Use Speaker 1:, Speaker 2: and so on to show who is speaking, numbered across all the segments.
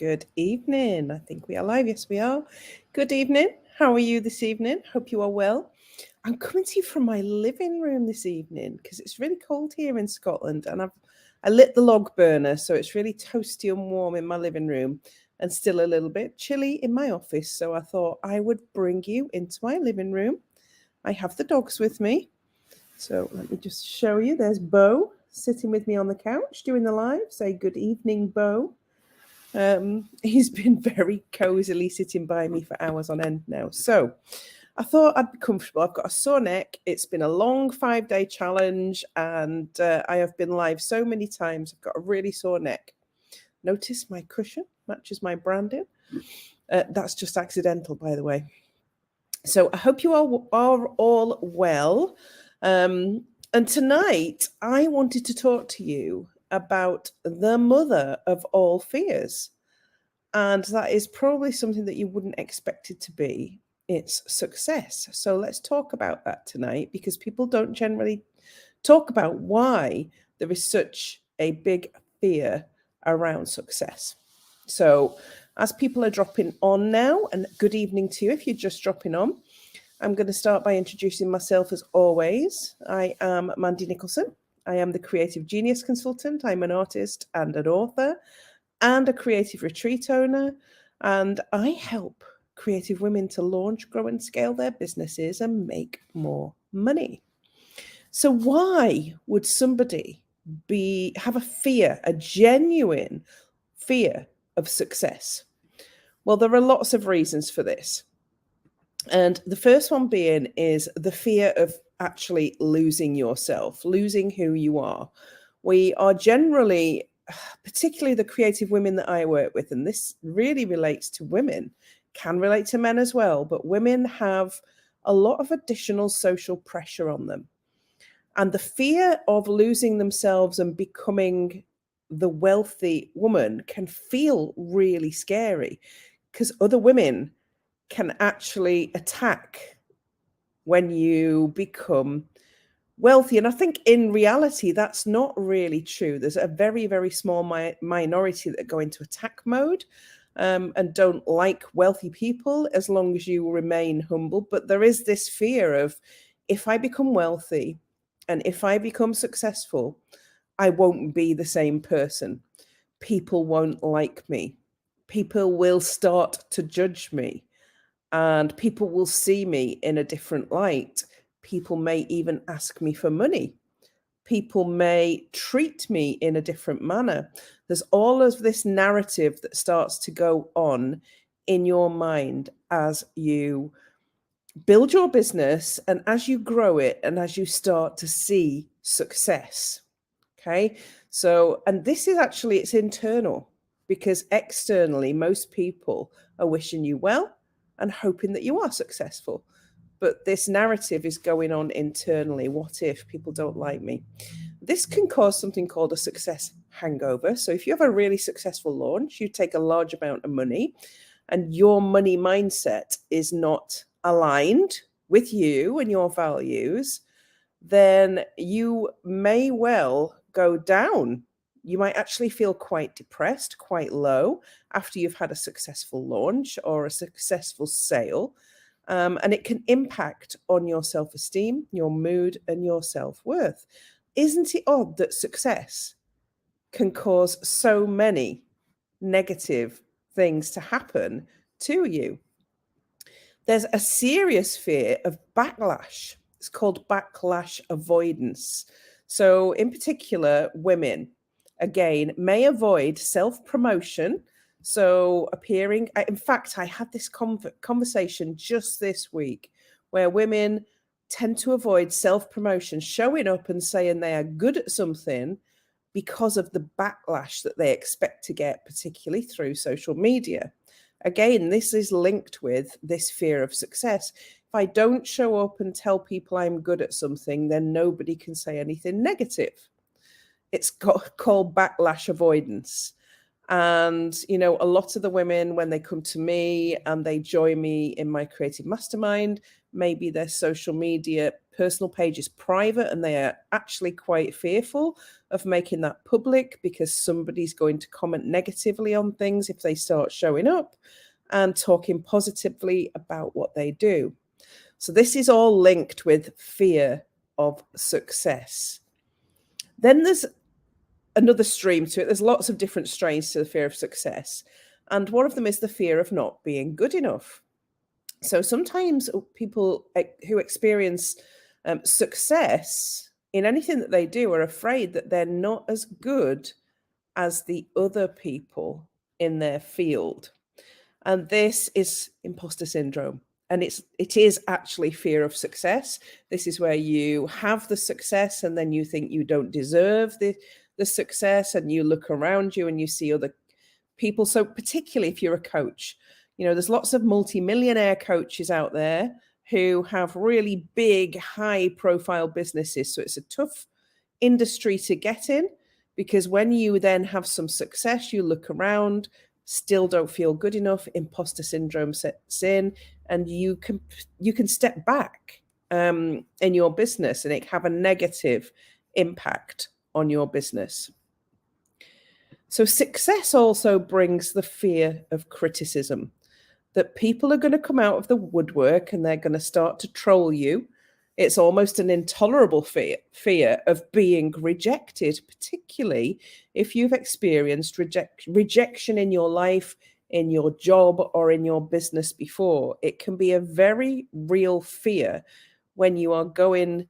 Speaker 1: Good evening. I think we are live. Yes, we are. Good evening. How are you this evening? Hope you are well. I'm coming to you from my living room this evening because it's really cold here in Scotland, and I lit the log burner, so it's really toasty and warm in my living room, and still a little bit chilly in my office. So I thought I would bring you into my living room. I have the dogs with me, so let me just show you. There's Bo sitting with me on the couch doing the live. Say good evening, Bo. He's been very cozily sitting by me for hours on end now. So I thought I'd be comfortable. I've got a sore neck. It's been a long 5-day challenge, and I have been live so many times. I've got a really sore neck. Notice my cushion matches my branding. That's just accidental, by the way. So I hope you all are all well. And tonight, I wanted to talk to you about the mother of all fears. And that is probably something that you wouldn't expect it to be. It's success. So let's talk about that tonight, because people don't generally talk about why there is such a big fear around success. So as people are dropping on now, and good evening to you if you're just dropping on, I'm going to start by introducing myself as always. I am Mandy Nicholson. I am the Creative Genius Consultant. I'm an artist and an author and a creative retreat owner. And I help creative women to launch, grow, and scale their businesses and make more money. So why would somebody have a fear, a genuine fear of success? Well, there are lots of reasons for this. And the first one being is the fear of actually losing yourself, losing who you are. We are generally, particularly the creative women that I work with, and this really relates to women, can relate to men as well, but women have a lot of additional social pressure on them. And the fear of losing themselves and becoming the wealthy woman can feel really scary, because other women can actually attack when you become wealthy. And I think in reality, that's not really true. There's a very, very small minority that go into attack mode and don't like wealthy people as long as you remain humble. But there is this fear of, if I become wealthy and if I become successful, I won't be the same person. People won't like me. People will start to judge me. And people will see me in a different light. People may even ask me for money. People may treat me in a different manner. There's all of this narrative that starts to go on in your mind as you build your business and as you grow it and as you start to see success. Okay. So, and this is actually, it's internal, because externally, most people are wishing you well and hoping that you are successful. But this narrative is going on internally. What if people don't like me? This can cause something called a success hangover. So if you have a really successful launch, you take a large amount of money and your money mindset is not aligned with you and your values, then you may well go down. You might actually feel quite depressed, quite low after you've had a successful launch or a successful sale. And it can impact on your self-esteem, your mood, and your self-worth. Isn't it odd that success can cause so many negative things to happen to you? There's a serious fear of backlash. It's called backlash avoidance. So, in particular, women, again, may avoid self-promotion. So, appearing, in fact, I had this conversation just this week where women tend to avoid self-promotion, showing up and saying they are good at something because of the backlash that they expect to get, particularly through social media. Again, this is linked with this fear of success. If I don't show up and tell people I'm good at something, then nobody can say anything negative. It's called backlash avoidance. And, a lot of the women, when they come to me and they join me in my creative mastermind, maybe their social media personal page is private and they are actually quite fearful of making that public because somebody's going to comment negatively on things if they start showing up and talking positively about what they do. So this is all linked with fear of success. Then there's another stream to it. There's lots of different strains to the fear of success. And one of them is the fear of not being good enough. So sometimes people who experience success in anything that they do are afraid that they're not as good as the other people in their field. And this is imposter syndrome. And it is actually fear of success. This is where you have the success and then you think you don't deserve the success, and you look around you and you see other people. So particularly if you're a coach, there's lots of multi-millionaire coaches out there who have really big, high profile businesses. So it's a tough industry to get in, because when you then have some success, you look around, still don't feel good enough, imposter syndrome sets in, and you can step back in your business, and it have a negative impact on your business. So success also brings the fear of criticism, that people are going to come out of the woodwork and they're going to start to troll you. It's almost an intolerable fear of being rejected, particularly if you've experienced rejection in your life, in your job, or in your business before. It can be a very real fear when you are going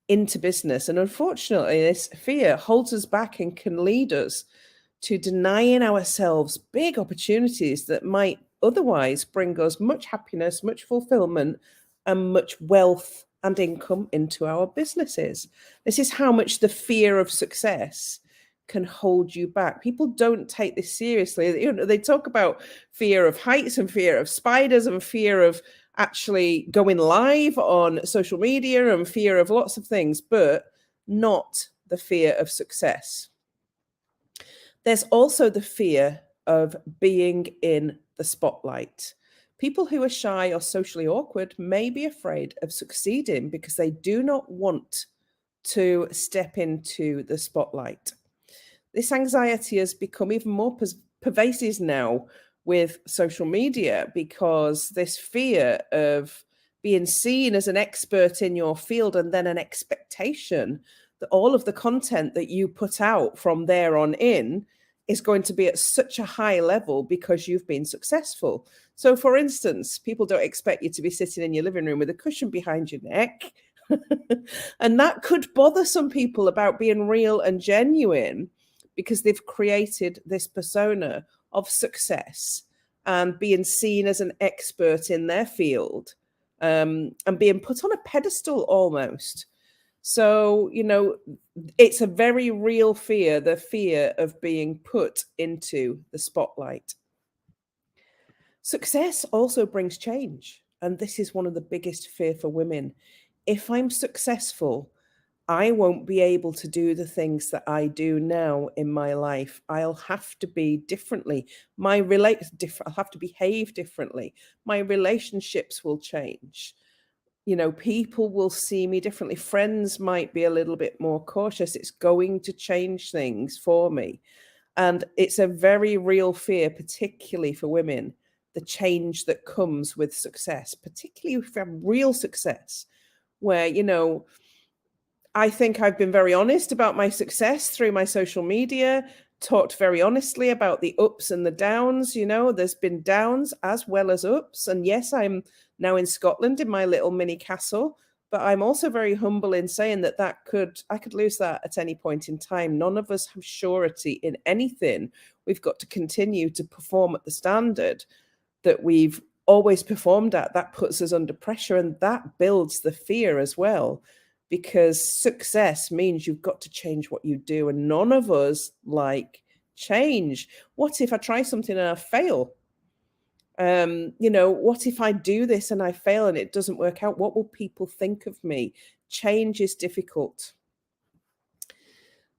Speaker 1: into business. And unfortunately, this fear holds us back and can lead us to denying ourselves big opportunities that might otherwise bring us much happiness, much fulfillment, and much wealth and income into our businesses. This is how much the fear of success can hold you back. People don't take this seriously. They talk about fear of heights and fear of spiders and fear of actually going live on social media and fear of lots of things, but not the fear of success. There's also the fear of being in the spotlight. People who are shy or socially awkward may be afraid of succeeding because they do not want to step into the spotlight. This anxiety has become even more pervasive now with social media, because this fear of being seen as an expert in your field, and then an expectation that all of the content that you put out from there on in is going to be at such a high level because you've been successful. So for instance, people don't expect you to be sitting in your living room with a cushion behind your neck. And that could bother some people about being real and genuine, because they've created this persona of success and being seen as an expert in their field, and being put on a pedestal almost. So, it's a very real fear, the fear of being put into the spotlight. Success also brings change. And this is one of the biggest fear for women. If I'm successful, I won't be able to do the things that I do now in my life. I'll have to be differently. I'll have to behave differently. My relationships will change. People will see me differently. Friends might be a little bit more cautious. It's going to change things for me. And it's a very real fear, particularly for women, the change that comes with success, particularly if you have real success, where, I think I've been very honest about my success through my social media, talked very honestly about the ups and the downs. There's been downs as well as ups. And yes, I'm now in Scotland in my little mini castle, but I'm also very humble in saying that I could lose that at any point in time. None of us have surety in anything. We've got to continue to perform at the standard that we've always performed at. That puts us under pressure, and that builds the fear as well, because success means you've got to change what you do, and none of us like change. What if I try something and I fail? What if I do this and I fail and it doesn't work out? What will people think of me? Change is difficult.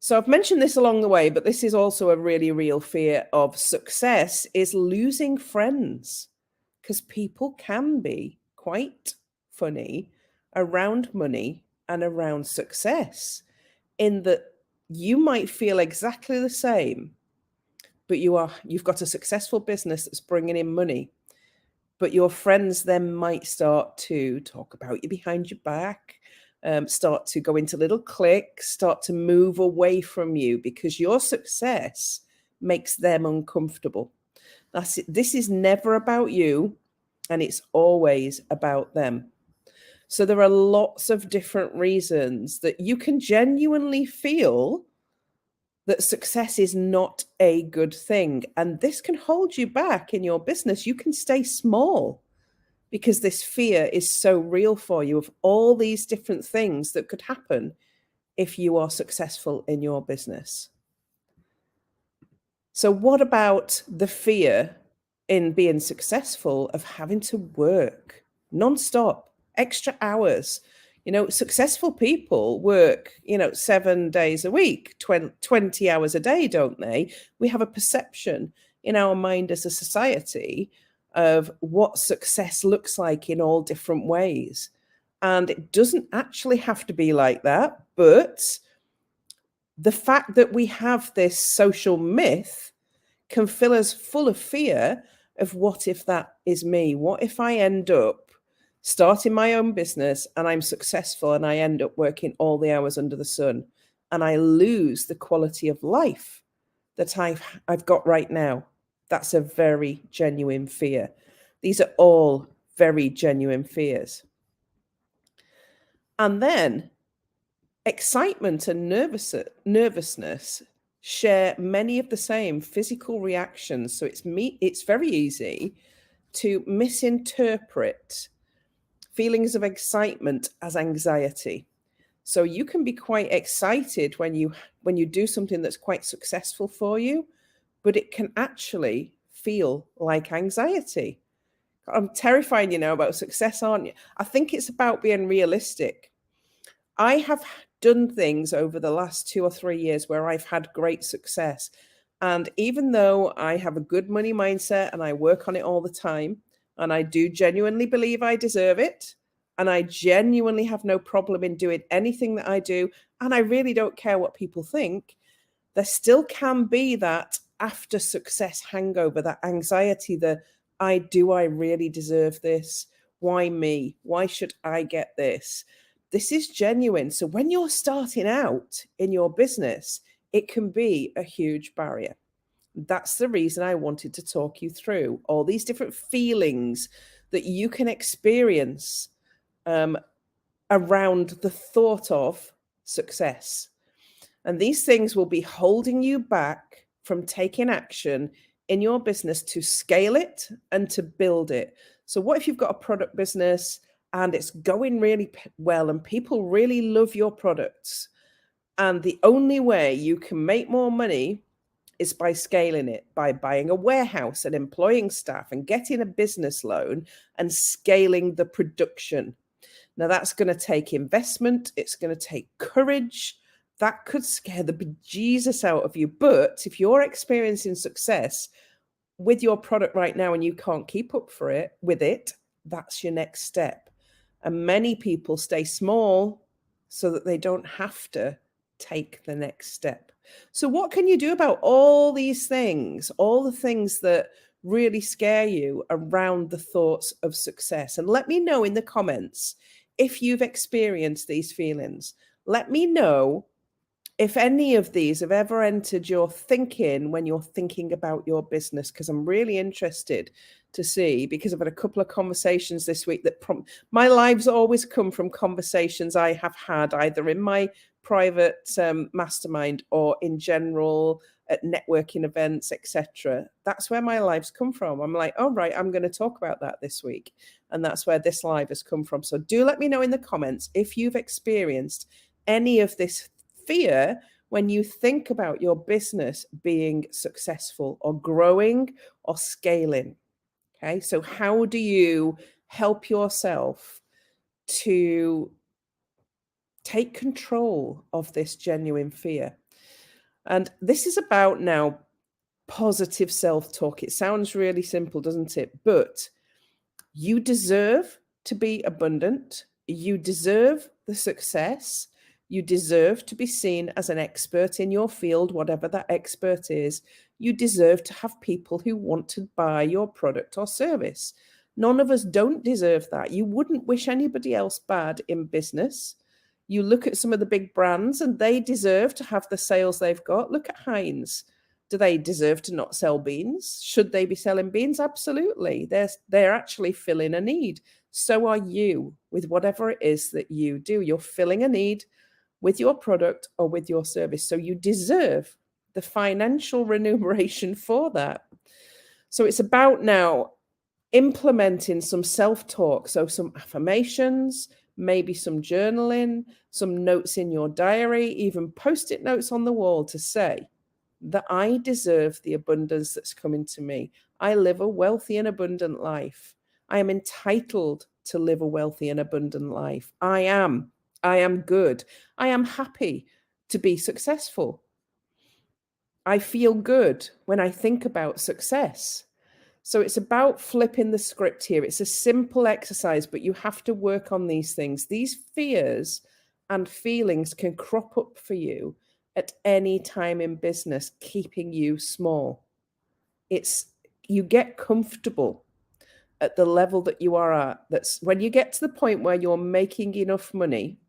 Speaker 1: So I've mentioned this along the way, but this is also a really real fear of success, is losing friends, because people can be quite funny around money and around success, in that you might feel exactly the same, but you've got a successful business that's bringing in money, but your friends then might start to talk about you behind your back, start to go into little cliques, start to move away from you because your success makes them uncomfortable. That's it. This is never about you, and it's always about them. So there are lots of different reasons that you can genuinely feel that success is not a good thing. And this can hold you back in your business. You can stay small because this fear is so real for you of all these different things that could happen if you are successful in your business. So, what about the fear in being successful of having to work nonstop, extra hours? Successful people work, 7 days a week, 20 hours a day, don't they? We have a perception in our mind as a society of what success looks like in all different ways. And it doesn't actually have to be like that. But the fact that we have this social myth can fill us full of fear of, what if that is me? What if I end up starting my own business and I'm successful and I end up working all the hours under the sun and I lose the quality of life that I've got right now? That's a very genuine fear. These are all very genuine fears. And then excitement and nervousness share many of the same physical reactions. So it's very easy to misinterpret feelings of excitement as anxiety. So you can be quite excited when you do something that's quite successful for you, but it can actually feel like anxiety. I'm terrifying you now about success, aren't you? I think it's about being realistic. I have done things over the last 2 or 3 years where I've had great success. And even though I have a good money mindset and I work on it all the time, and I do genuinely believe I deserve it, and I genuinely have no problem in doing anything that I do, and I really don't care what people think, there still can be that after success hangover, that anxiety, I really deserve this? Why me? Why should I get this? This is genuine. So when you're starting out in your business, it can be a huge barrier. That's the reason I wanted to talk you through all these different feelings that you can experience around the thought of success. And these things will be holding you back from taking action in your business to scale it and to build it. So, what if you've got a product business and it's going really well and people really love your products? And the only way you can make more money is by scaling it, by buying a warehouse and employing staff and getting a business loan and scaling the production. Now, that's going to take investment, it's going to take courage. That could scare the bejesus out of you. But if you're experiencing success with your product right now and you can't keep up with it, that's your next step. And many people stay small so that they don't have to take the next step. So, what can you do about all these things, all the things that really scare you around the thoughts of success? And let me know in the comments if you've experienced these feelings. Let me know if any of these have ever entered your thinking when you're thinking about your business, because I'm really interested to see, because I've had a couple of conversations this week that my lives always come from conversations I have had either in my private mastermind or in general at networking events, etc. That's where my lives come from. I'm like, oh, right, I'm going to talk about that this week. And that's where this live has come from. So do let me know in the comments if you've experienced any of this fear when you think about your business being successful or growing or scaling. Okay, so how do you help yourself to take control of this genuine fear? And this is about now positive self-talk. It sounds really simple, doesn't it? But you deserve to be abundant. You deserve the success. You deserve to be seen as an expert in your field, whatever that expert is. You deserve to have people who want to buy your product or service. None of us don't deserve that. You wouldn't wish anybody else bad in business. You look at some of the big brands and they deserve to have the sales they've got. Look at Heinz. Do they deserve to not sell beans? Should they be selling beans? Absolutely. They're actually filling a need. So are you with whatever it is that you do. You're filling a need with your product or with your service. So you deserve the financial remuneration for that. So it's about now implementing some self-talk. So some affirmations, maybe some journaling, some notes in your diary, even post-it notes on the wall to say that I deserve the abundance that's coming to me. I live a wealthy and abundant life. I am entitled to live a wealthy and abundant life. I am good. I am happy to be successful. I feel good when I think about success. So it's about flipping the script here. It's a simple exercise, but you have to work on these things. These fears and feelings can crop up for you at any time in business, keeping you small. You get comfortable at the level that you are at. That's when you get to the point where you're making enough money,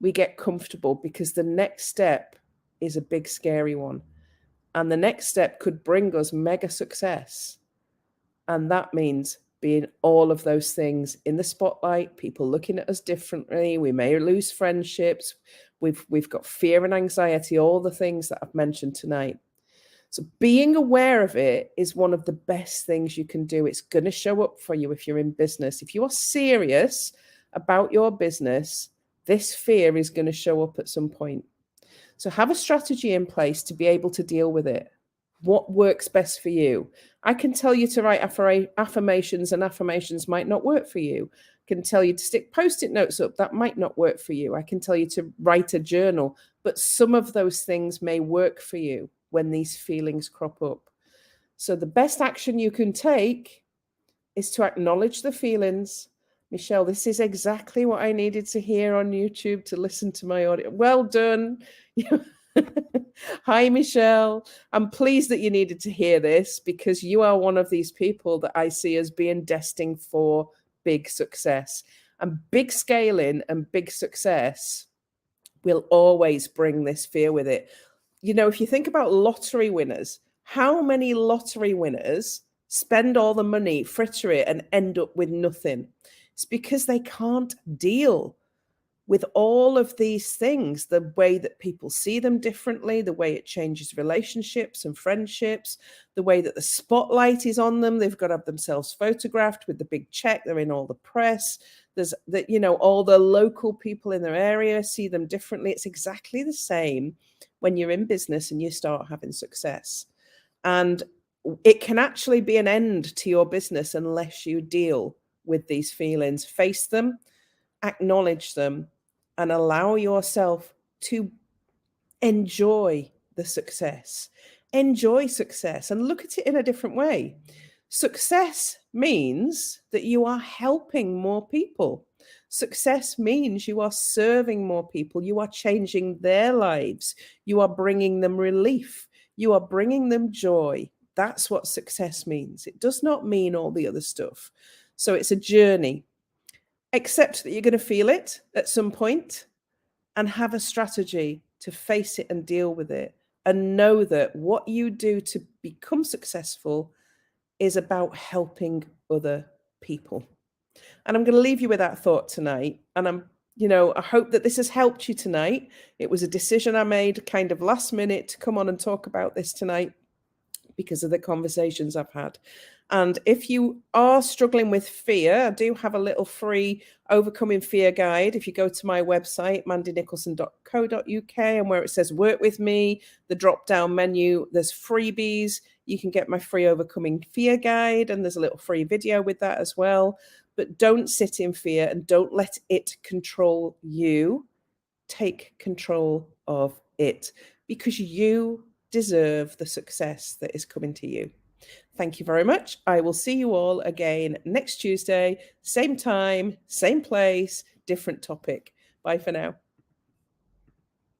Speaker 1: we get comfortable because the next step is a big, scary one. And the next step could bring us mega success. And that means being all of those things in the spotlight, people looking at us differently. We may lose friendships. We've got fear and anxiety, all the things that I've mentioned tonight. So being aware of it is one of the best things you can do. It's going to show up for you if you're in business. If you are serious about your business, this fear is going to show up at some point. So have a strategy in place to be able to deal with it. What works best for you? I can tell you to write affirmations, and affirmations might not work for you. I can tell you to stick post-it notes up. That might not work for you. I can tell you to write a journal, but some of those things may work for you when these feelings crop up. So the best action you can take is to acknowledge the feelings. Michelle, this is exactly what I needed to hear on YouTube to listen to my audio. Well done. Hi, Michelle. I'm pleased that you needed to hear this because you are one of these people that I see as being destined for big success. And big scaling and big success will always bring this fear with it. You know, if you think about lottery winners, how many lottery winners spend all the money, fritter it, and end up with nothing? It's because they can't deal with all of these things, the way that people see them differently, the way it changes relationships and friendships, the way that the spotlight is on them. They've got to have themselves photographed with the big check. They're in all the press. There's that, you know, all the local people in their area see them differently. It's exactly the same when you're in business and you start having success. And it can actually be an end to your business unless you deal with these feelings, face them, acknowledge them, and allow yourself to enjoy the success. Enjoy success and look at it in a different way. Success means that you are helping more people. Success means you are serving more people. You are changing their lives. You are bringing them relief. You are bringing them joy. That's what success means. It does not mean all the other stuff. So it's a journey. Accept that you're going to feel it at some point and have a strategy to face it and deal with it. And know that what you do to become successful is about helping other people. And I'm going to leave you with that thought tonight. And I hope that this has helped you tonight. It was a decision I made kind of last minute to come on and talk about this tonight because of the conversations I've had. And if you are struggling with fear, I do have a little free overcoming fear guide. If you go to my website, mandynicholson.co.uk, and where it says work with me, the drop down menu, there's freebies. You can get my free overcoming fear guide, and there's a little free video with that as well. But don't sit in fear and don't let it control you. Take control of it, because you deserve the success that is coming to you. Thank you very much. I will see you all again next Tuesday, same time, same place, different topic. Bye for now.